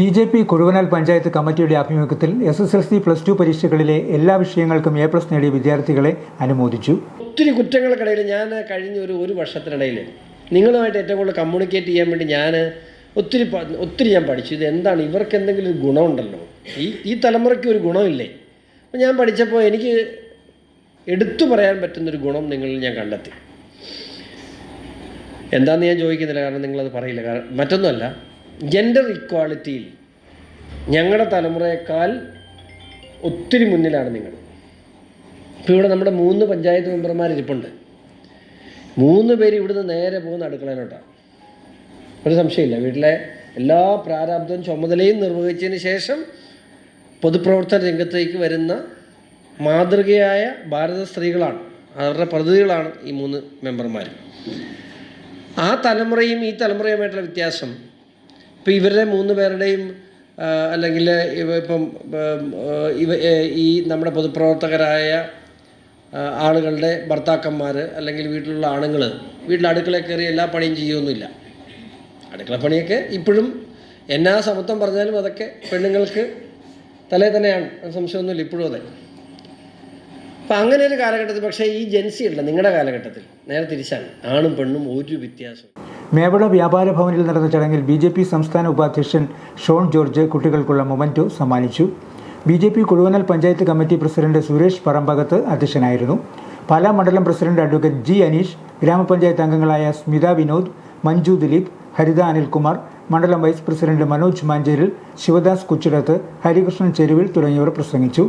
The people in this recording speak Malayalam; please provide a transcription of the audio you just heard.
ബി.ജെ.പി. കുറുവനാൽ പഞ്ചായത്ത് കമ്മിറ്റിയുടെ ആഭിമുഖ്യത്തിൽ SSLC +2 പരീക്ഷകളിലെ എല്ലാ വിഷയങ്ങൾക്കും A+ നേടിയ വിദ്യാർത്ഥികളെ അനുമോദിച്ചു. ഒത്തിരി കുറ്റങ്ങൾക്കിടയിൽ ഞാൻ കഴിഞ്ഞ ഒരു വർഷത്തിനിടയിൽ നിങ്ങളുമായിട്ട് ഏറ്റവും കൂടുതൽ കമ്മ്യൂണിക്കേറ്റ് ചെയ്യാൻ വേണ്ടി ഞാൻ ഒത്തിരി ഞാൻ പഠിച്ചു. ഇത് എന്താണ്, ഇവർക്ക് എന്തെങ്കിലും ഒരു ഗുണമുണ്ടല്ലോ, ഈ തലമുറയ്ക്ക് ഒരു ഗുണമില്ലേ? അപ്പോൾ ഞാൻ പഠിച്ചപ്പോൾ എനിക്ക് എടുത്തു പറയാൻ പറ്റുന്നൊരു ഗുണം നിങ്ങളിൽ ഞാൻ കണ്ടെത്തി. എന്താണെന്ന് ഞാൻ ചോദിക്കുന്നില്ല, കാരണം നിങ്ങളത് പറയില്ല. കാരണം മറ്റൊന്നുമല്ല, ജെൻഡർ ഇക്വാളിറ്റിയിൽ ഞങ്ങളുടെ തലമുറയേക്കാൾ ഒത്തിരി മുന്നിലാണ് നിങ്ങൾ. ഇപ്പോൾ ഇവിടെ നമ്മുടെ 3 പഞ്ചായത്ത് മെമ്പർമാരിരിപ്പുണ്ട്. 3 പേര് ഇവിടുന്ന് നേരെ പോകുന്ന അടുക്കളയിലോട്ടാണ്. ഒരു സംശയമില്ല, വീട്ടിലെ എല്ലാ പ്രാരാബ്ദവും ചുമതലയും നിർവഹിച്ചതിന് ശേഷം പൊതുപ്രവർത്തന രംഗത്തേക്ക് വരുന്ന മാതൃകയായ ഭാരത സ്ത്രീകളാണ്, അവരുടെ പ്രതിനിധികളാണ് ഈ 3 മെമ്പർമാർ. ആ തലമുറയും ഈ തലമുറയുമായിട്ടുള്ള വ്യത്യാസം ഇപ്പോൾ ഇവരുടെ 3 പേരുടെയും അല്ലെങ്കിൽ ഇപ്പം ഈ നമ്മുടെ പൊതുപ്രവർത്തകരായ ആളുകളുടെ ഭർത്താക്കന്മാർ അല്ലെങ്കിൽ വീട്ടിലുള്ള ആണുങ്ങൾ വീട്ടിൽ അടുക്കളയിൽ കയറി എല്ലാ പണിയും ചെയ്യുമൊന്നുമില്ല. അടുക്കള പണിയൊക്കെ ഇപ്പോഴും എന്നാ സമത്വം പറഞ്ഞാലും അതൊക്കെ പെണ്ണുങ്ങൾക്ക് തലേ തന്നെയാണ്, സംശയമൊന്നുമില്ല, ഇപ്പോഴും അതെ. അപ്പം അങ്ങനെ ഒരു കാലഘട്ടത്തിൽ, പക്ഷേ ഈ ജെൻസി ഉള്ള നിങ്ങളുടെ കാലഘട്ടത്തിൽ നേരെ തിരിച്ചാണ്, ആണും പെണ്ണും ഒരു വ്യത്യാസം. മേവള വ്യാപാര ഭവനിൽ നടന്ന ചടങ്ങിൽ ബി.ജെ.പി. സംസ്ഥാന ഉപാധ്യക്ഷൻ ഷോൺ ജോർജ് കുട്ടികൾക്കുള്ള മൊമൻറ്റോ സമ്മാനിച്ചു. BJP. Kuruvanal panchayat committee president Suresh Parambakath അധ്യക്ഷനായിരുന്നു. പാലാ മണ്ഡലം പ്രസിഡന്റ് അഡ്വക്കേറ്റ് ജി. അനീഷ്, ഗ്രാമപഞ്ചായത്ത് അംഗങ്ങളായ സ്മിത വിനോദ്, മഞ്ജു ദിലീപ്, ഹരിത അനിൽകുമാർ, മണ്ഡലം വൈസ് പ്രസിഡന്റ് മനോജ് മാഞ്ചേരിൽ, ശിവദാസ് കുച്ചിടത്ത്, ഹരികൃഷ്ണൻ ചെരുവിൽ തുടങ്ങിയവർ പ്രസംഗിച്ചു.